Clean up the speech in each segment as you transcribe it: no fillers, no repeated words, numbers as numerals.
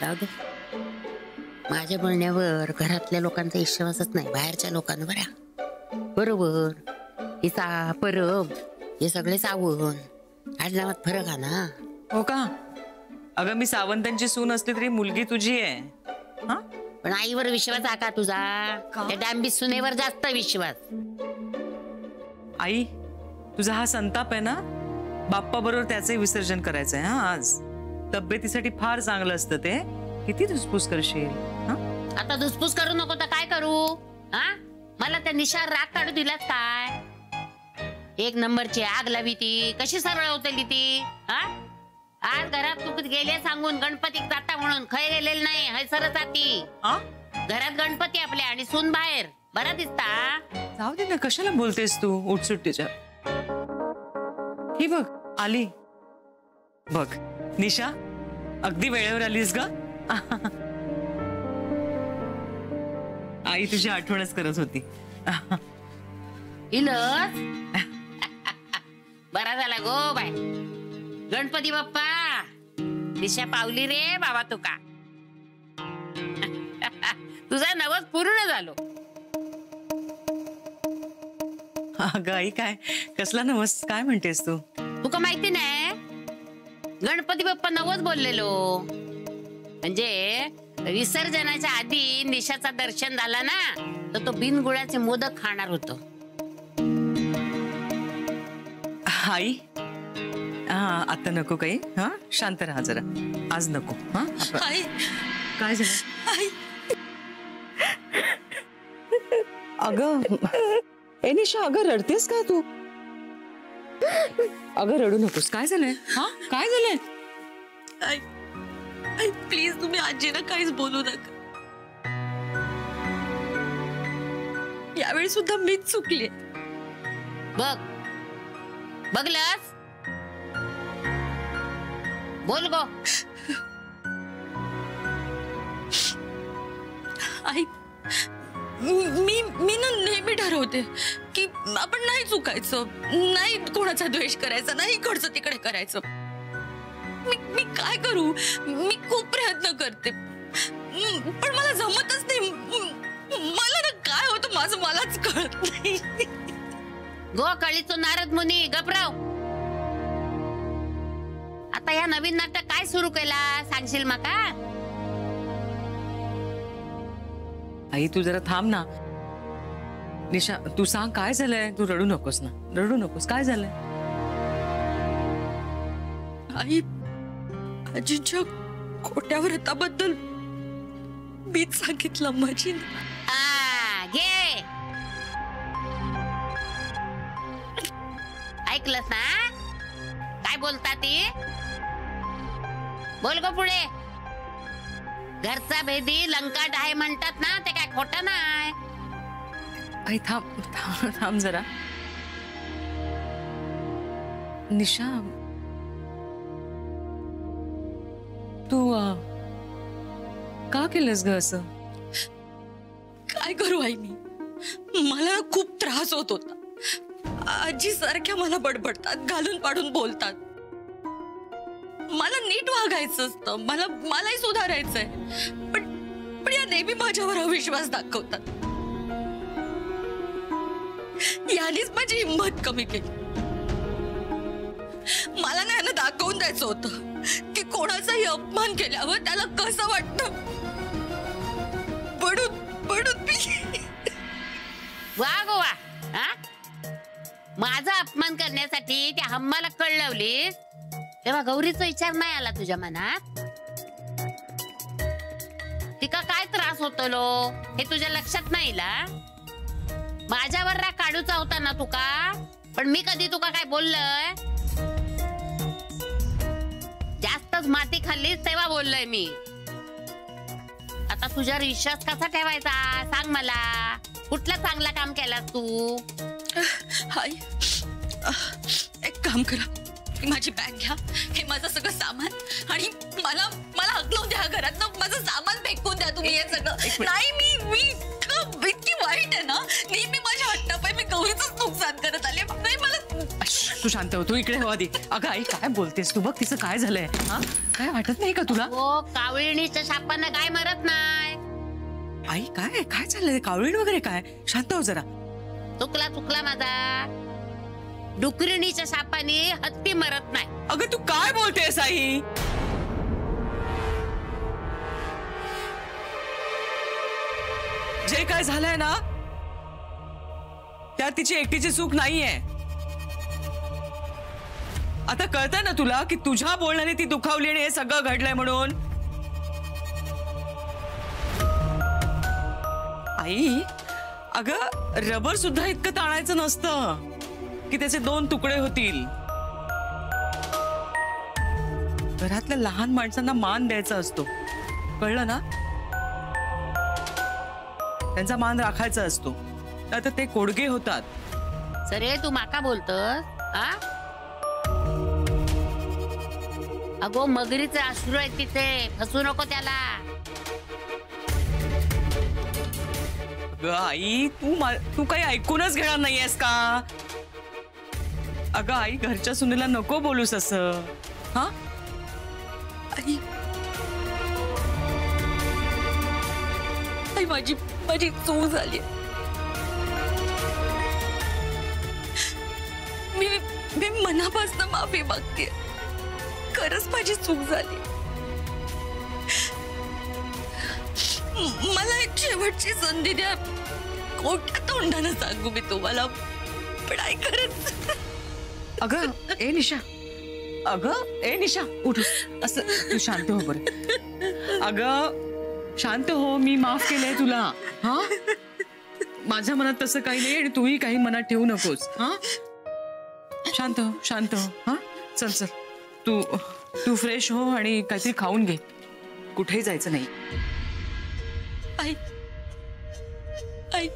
जाऊ दे. माझ्या बोलण्यावर घरातल्या लोकांचा विश्वासच नाही, बाहेरच्या लोकांवर बरोबर. हिचा परब हे सगळे सावण आडनावात फरक आहे ना. हो का? अगं मी सावंतांची सून असली तरी मुलगी तुझी आहे. हा पण आईवर विश्वास आहे का तुझा? त्या डांबी सुनेवर जास्त विश्वास. आई तुझा हा संताप आहे ना, बाप्पा बरोबर त्याचे विसर्जन करायचंय. हा आज तब्येतीसाठी फार चांगलं असतं ते. किती धुसफूस करशील? आता धुसफूस करू नको तर काय करू? हा मला त्या निशार राग काढू दिलास काय? एक नंबरची आग लावी ती, कशी सरळ होतली ती. हा आज घरात तू गेले सांगून गणपतीक जाता म्हणून खय गेलेलं नाही, हैसरच आती. घरात गणपती आपल्या आणि सून बाहेर. बरा दिसता. जाऊ दे ना, कशाला बोलतेस तू उठसुट्टीच्या? ही बघ आली. बघ निशा, अगदी वेळेवर आलीस ग. आई तुझी आठवणच करत होती. इलस बरा झाला गो बाय. गणपती बाप्पा दिशा पावली रे बाबा तुका. तुझा नवस पूर्ण झालो. अगं आई काय कसला नवस? काय म्हणतेस तू? तुका माहिती नाही, गणपती बाप्पा नवस बोललेलो. म्हणजे विसर्जनाच्या आधी निशाचा दर्शन झाला ना, तर तो बिनगुळाचे मोदक खाणार होतो. आई आता नको काही. हा शांत राहा जरा, आज नको. हा आई काय झालं? आई अगं ए निशा, अगं रडतेस का तू? अगं रडू नकोस. काय झालंय? हा काय झालंय? आई आई प्लीज तुम्ही आजीला काहीच बोलू नका. यावेळी सुद्धा मीच चुकले. बघ बघलस, बोल गो. आई मी ना नेहमी ठरवते की आपण नाही चुकायचं, नाही कोणाचा द्वेष करायचा, नाही इकडचं तिकडे करायचं. मी काय करू? मी खूप प्रयत्न करते पण मला जमतच नाही. मला ना काय होतं माझं मलाच कळत नाही. गो कळीचो नारद मुनी गपराव. आता या नवीन नाटक काय सुरू केला सांगशील माका? आई तू जरा थांब ना. निशा तू सांग काय झालंय? तू रडू नकोस ना, रडू नकोस. काय झालंय? आई आजीच्या खोट्या व्रताबद्दल मीच सांगितलं माझी. घे ऐकलंस ना काय बोलता ती? बोल गो पुढे. घरचा भेदी लंकाट आहे म्हणतात ना, ते काय खोटं नाही. आई थांब थांब थांब जरा. निशा तू का केलंस ग असं? काय करू आई मला खूप त्रास होत होता. आजी सारख्या मला बडबडतात, घालून पाडून बोलतात. मला नीट वागायचं असतं, मलाही सुधारायचंय, पण या नेहमी माझ्यावर अविश्वास दाखवतात. यानेच माझी हिंमत कमी केली. मला नाही ना दाखवून द्यायचं होतं की कोणाचाही अपमान केल्यावर त्याला कसं वाटतं. पडून पडून वा गो वा. माझा अपमान करण्यासाठी त्या हम्माला कळ लावलीस, तेव्हा गौरीचा विचार नाही आला तुझ्या मनात? तिका काय त्रास होतो लो हे तुझ्या लक्षात नाही ला? माझ्यावर राग काढूचा होता ना तुका, पण मी कधी तुका काय बोललंय? जास्तच माती खाल्लीस तेव्हा बोललोय मी. आता तुझ्यावर विश्वास कसा ठेवायचा सांग मला. कुठलं चांगलं काम केलास तू? हाय एक काम करा, माझी बॅग घ्या, हे माझं सगळं सामान, आणि मला हकलून द्या घरात. माझं सामान फेकून द्या तुम्ही हे सगळं. नाही मी इतकी वाईट आहे ना, नेहमी माझ्या हट्टापायी मी गौरीचंच नुकसान करत आले. नाही मला तू शांत हो, तू इकडे हो आधी. अगं आई काय बोलतेस तू? बघ तिचं काय झालंय. हा काय वाटत नाही का तुला? हो, कावळीणीच्या सापांना काय मरत नाही. आई काय काय चाललंय? कावळीण वगैरे काय? शांत हो जरा. चुकला माझा. डुकरिणीच्या सापाने हत्ती मरत नाही. अगं तू काय बोलतेस आई? जे काय झालंय ना त्यात तिची एकटीची चूक नाहीये. आता कळतंय ना तुला की तुझ्या बोलण्याने ती दुखावली आणि हे सगळं घडलंय म्हणून. आई अगं रबर सुद्धा इतकं ताणायचं नसतं की त्याचे 2 तुकडे होतील. घरातल्या लहान माणसांना मान द्यायचा असतो, कळलं ना? त्यांचा मान राखायचा असतो, आता ते कोडगे होतात. सरे तू माका बोलतस? हा? अगो मगरीचे अश्रू आहेत तिथे, फसू नको त्याला. अगं आई तू काही ऐकूनच घेणार नाहीयेस का? अगं आई घरच्या सुनेला नको बोलूस असं. हा आई आई माझी चूक झाली. मी मनापासून माफी मागते. खरंच माझी चूक झाली. मला एक शेवटची संधी द्या. कोणत्या तोंडानं सांगू मी तुम्हाला, पण आई खरंच. अगं ए निशा उठ. असं तू शांत हो बरं. अगं शांत हो, मी माफ केलंय तुला. हा माझ्या मनात तसं काही नाही आणि तूही काही मनात ठेवू नकोस. हा शांत हो. हा चल तू फ्रेश हो आणि काहीतरी खाऊन घे. कुठेही जायचं नाही. आई आई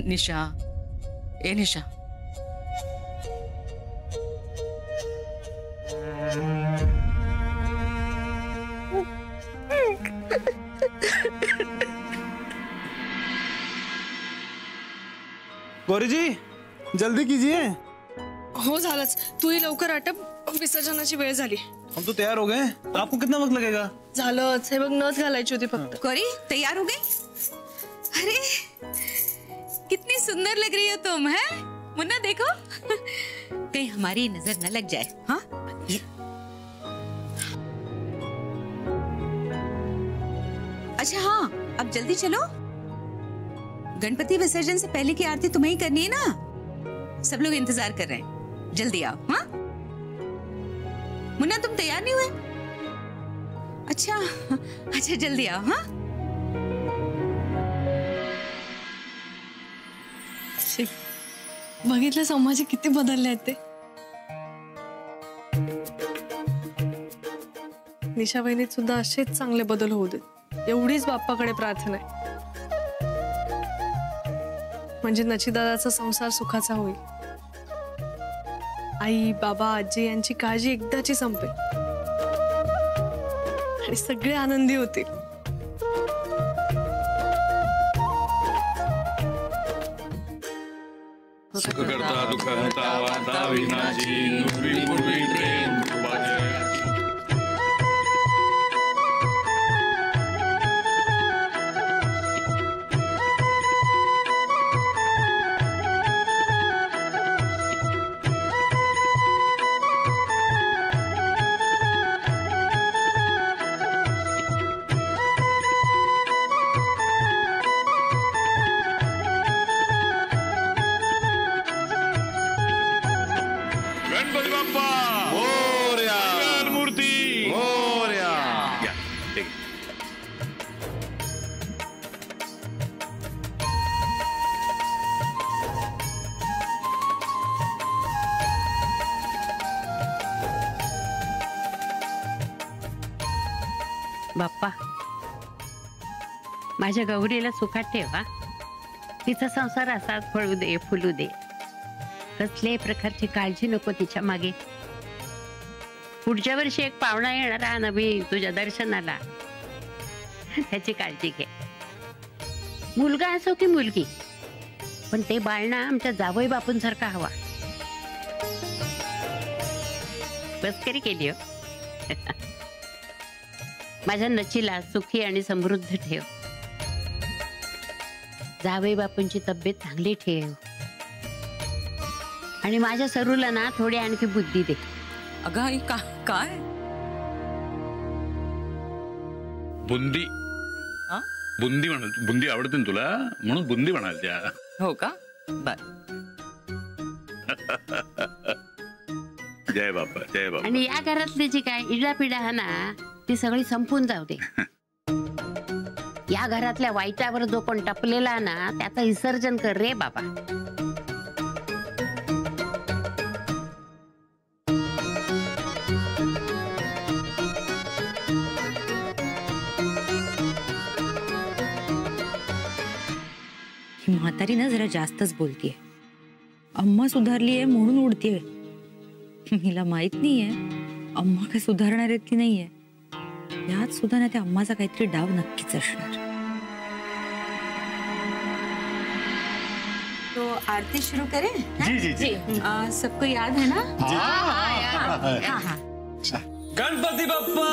निशा ए निशा. गौरी जी जल्दी कीजिए. हो झालंच. तूही लवकर आटप, विसर्जनाची वेळ झाली. हम तो तैयार हो गए. आपको कितना वक्त लगेगा? झालंच. हे बघ नथ घालायची होती फक्त. गौरी तैयार हो गई? अरे कितनी सुंदर लग रही हो तुम. है मुन्ना देखो कहीं हमारी नजर न लग जाए. हाँ अच्छा हाँ अब जल्दी चलो. गणपति विसर्जन से पहले की आरती तुम्हें ही करनी है ना. सब लोग इंतजार कर रहे हैं. जल्दी आओ. हाँ मुन्ना तुम तैयार नहीं हुए? अच्छा जल्दी आओ. हाँ बघितलं संभाजी किती बदलले आहेत ते. निशा बहिणीत सुद्धा असेच चांगले बदल होऊ देत, एवढीच बाप्पाकडे प्रार्थना आहे. म्हणजे नचिदादाचा संसार सुखाचा होईल. आई बाबा आजी यांची काळजी एकदाची संपेल आणि सगळे आनंदी होतील. सुखकर्ता दुःखहर्ता वार्ता विघ्नाची पूर्वी प्रेम कृपाजय. गणपती बाप्पा मोरया. मूर्ती मोरया. या, ठीक. बाप्पा माझ्या गौरीला सुखात ठेवा. तिचा संसार असाच फळू दे फुलू दे. कसल्याही प्रकारची काळजी नको तिच्या मागे. पुढच्या वर्षी एक पाहुणा येणार हा नवीन तुझ्या दर्शनाला, त्याची काळजी घे. मुलगा असो की मुलगी, पण ते बाळ ना आमच्या जावई बापूंसारखा हवा. बसकरी केली हो. माझ्या नचीला सुखी आणि समृद्ध ठेव. जावई बापूंची तब्येत चांगली ठेव आणि माझ्या सरूला ना थोडी आणखी बुद्धी दे. अगं आई काय बुंदी. हा? बुंदी म्हणाल. बुंदी आवडते ना तुला म्हणून बुंदी म्हणाल त्या. हो का बर. जय बापा जय बापा. आणि या घरातली जी काय इडापिडा आहे ना ती सगळी संपून जाऊ दे. या घरातल्या वाईटावर जो कोण टपलेला ना त्याचं विसर्जन कर रे बाबा. ही म्हातारी ना जरा जास्तच बोलतीये. अम्मा सुधारलीये म्हणून उडतीये. हिला माहित नाहीये अम्मा काय सुधारणार आहेत की नाहीये. यात सुद्धा ना त्या अम्माचा काहीतरी डाव नक्कीच असणार. तो आरती शुरू करें? जी जी जी. सबको याद है ना? हाँ. गणपति बप्पा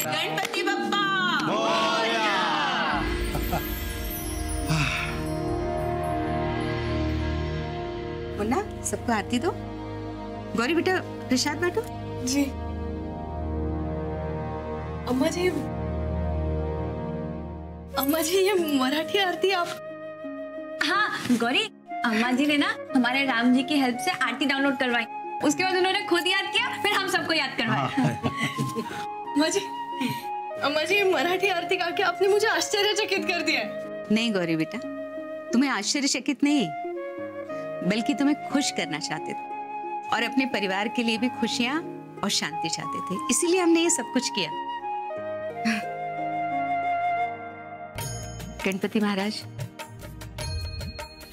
गणपति बप्पा मुन्ना सबको आरती दो. गौरी बेटा प्रसाद बांटो. जी. अम्मा जी ये मराठी आरती आप. हाँ गौरी, अम्मा जी ने ना हमारे राम जी की हेल्प से आरती डाउनलोड करवाई. उसके बाद उन्होंने खुद याद किया, फिर हम सबको याद करवाया. अम्मा जी ये मराठी आरती गा के आपने मुझे आश्चर्यचकित कर दिया. नहीं गौरी बेटा, तुम्हें आश्चर्यचकित नहीं बल्कि तुम्हें खुश करना चाहते थे और अपने परिवार के लिए भी खुशियां और शांति चाहते थे, इसीलिए हमने ये सब कुछ किया. गणपति महाराज,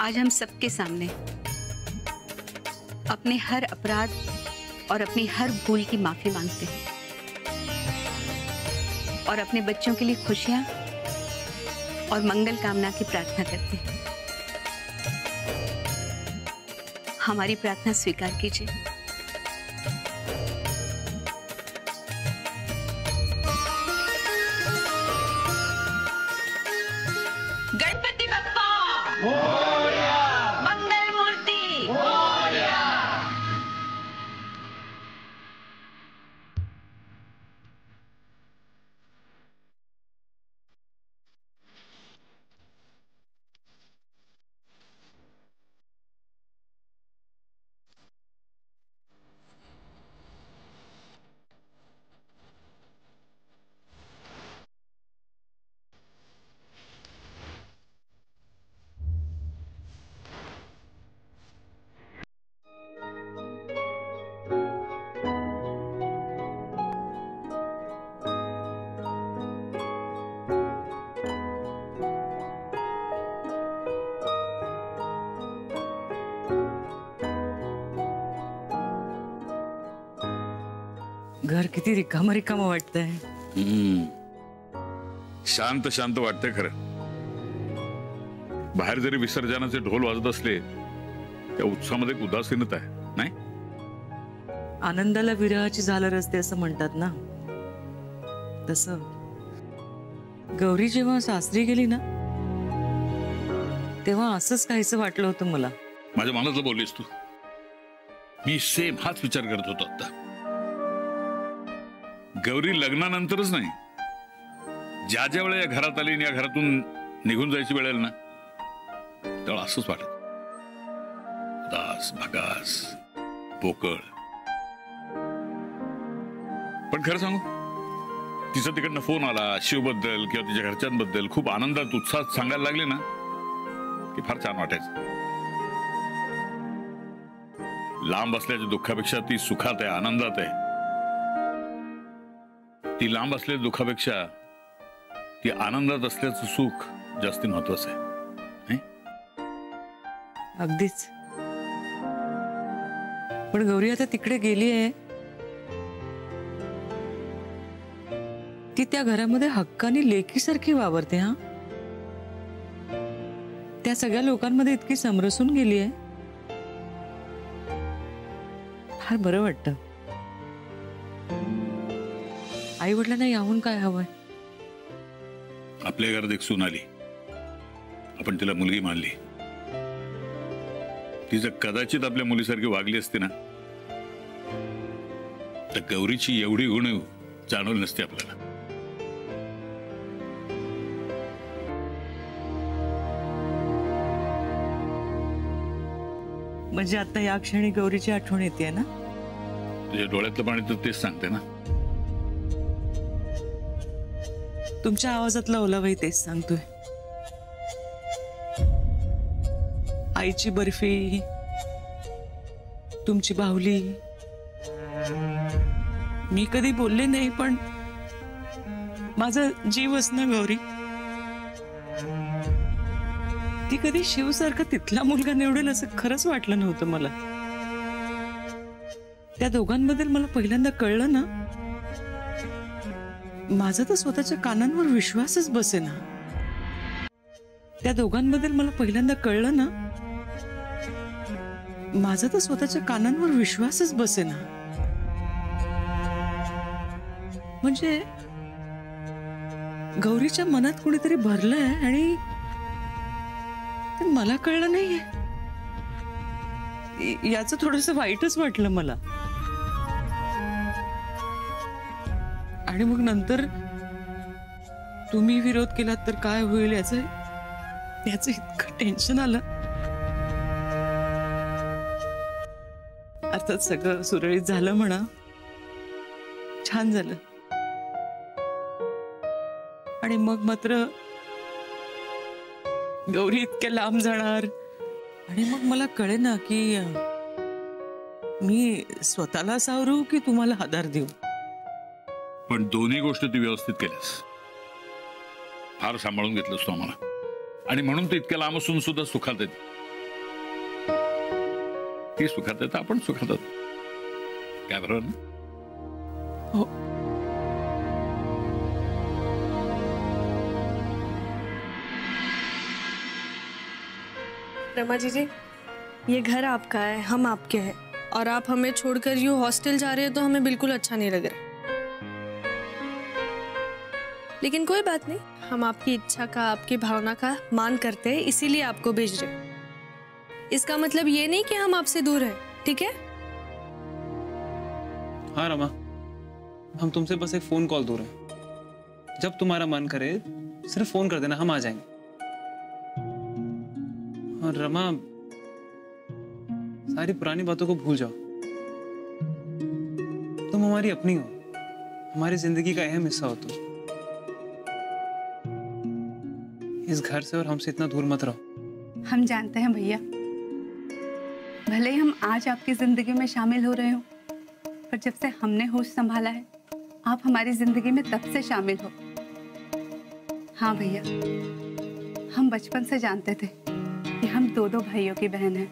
आज हम सबके सामने अपने हर अपराध और अपनी हर भूल की माफी मांगते हैं और अपने बच्चों के लिए खुशियां और मंगल कामना की प्रार्थना करते हैं. हमारी प्रार्थना स्वीकार कीजिए. गणपति बप्पा मंगल मूर्ति. किती रिकामं रिकामं वाटतंय. शांत शांत वाटतंय खरं. बाहेर जरी विसर्जनाचे ढोल वाजत असले त्या उत्साहामध्ये एक उदासीनता आहे नाही. आनंदाला विरहाची झालर असते असं म्हणतात ना, तसं गौरी जेव्हा सासरी गेली ना तेव्हा असंच काहीसं वाटलं होतं मला. माझ्या मनातलं बोललीस तू. मी सेम हाच विचार करत होतो आता. गौरी लग्नानंतरच नाही, ज्या ज्या वेळेला या घरात आली आणि या घरातून निघून जायची वेळ आली ना तेव्हा असंच वाटत. दास भगास पोकळ. पण खरं सांगू, तिचा तिकडनं फोन आला शिवबद्दल किंवा तिच्या घरच्यांबद्दल खूप आनंदात उत्साहात सांगायला लागले ना की फार छान वाटायचं. लांब असल्याच्या दुःखापेक्षा ती सुखात आहे, आनंदात आहे. ती लांब असलेल्या दुःखापेक्षा ती आनंदात असल्याचं सुख जास्ती महत्वाचं आहे. अगदीच. पण गौरी आता तिकडे गेली आहे, ती त्या घरामध्ये हक्कानी लेकीसारखी वावरते. हा, त्या सगळ्या लोकांमध्ये इतकी समरसून गेली आहे. फार बरं वाटतं. आई वडिलांना याहून काय हवंय. आपल्या घरात एक सून आली, आपण तिला मुलगी मानली. ती जर कदाचित आपल्या मुलीसारखी वागली असती ना तर गौरीची एवढी गुण जाणवली नसते आपल्याला. म्हणजे आता या क्षणी गौरीची आठवण येते ना. तुझ्या डोळ्यातलं पाणी तर तेच सांगते ना. तुमच्या आवाजातला ओलावाही तेच सांगतोय. आईची बर्फी, तुमची बाहुली. मी कधी बोलले नाही पण माझा जीवच ना गौरी. ती कधी शिवसारखा तिथला मुलगा निवडेल असं खरंच वाटलं नव्हतं मला. त्या दोघांबद्दल मला पहिल्यांदा कळलं ना, माझा तर स्वतःच्या कानांवर विश्वासच बसेना. त्या दोघांबद्दल मला पहिल्यांदा कळलं ना, माझा तर स्वतःच्या कानांवर विश्वासच बसेना. म्हणजे गौरीच्या मनात कोणीतरी भरलंय आणि ते मला कळलं नाहीये. याचं थोडंसं वाईटच वाटलं मला. आणि मग नंतर तुम्ही विरोध केलात तर काय होईल याचं इतकं टेन्शन आलं. अर्थात सगळं सुरळीत झालं म्हणा, छान झालं. आणि मग मात्र गौरी इतक्या लांब जाणार आणि मग मला कळेना की मी स्वतःला सावरू की तुम्हाला आधार देऊ. पण दोन्ही गोष्टी ती व्यवस्थित केल्यास. फार सांभाळून घेतलंस तू आम्हाला आणि म्हणून ते इतक्या लांब असून सुद्धा सुखात येते. ती सुखात येतं, आपण सुखात आहोत. काय बरोबर ना? हो. रमा जीजी, ये घर आपका है, हम आपके हैं, और आप हमें छोड़कर यूं हॉस्टल जा रहे हैं तो हमें बिल्कुल अच्छा नहीं लग रहा. लेकिन कोई बात नहीं, हम आपकी इच्छा का, आपकी भावना का मान करते हैं, इसीलिए आपको भेज रहे हैं. इसका मतलब ये नहीं कि हम आपसे दूर हैं, ठीक है? हाँ रमा, हम तुमसे बस एक फोन कॉल दूर हैं. जब तुम्हारा मन करे सिर्फ फोन कर देना, हम आ जाएंगे. और रमा, सारी पुरानी बातों को भूल जाओ. तुम हमारी अपनी हो, हमारी जिंदगी का अहम हिस्सा हो तुम. इस घर से और हमसे इतना दूर मत रहो. हम जानते हैं भैया, भले ही हम आज आपकी जिंदगी में शामिल हो रहे हो, पर जब से हमने होश संभाला है आप हमारी जिंदगी में तब से शामिल हो. हाँ भैया, हम बचपन से जानते थे कि हम दो भाइयों की बहन हैं.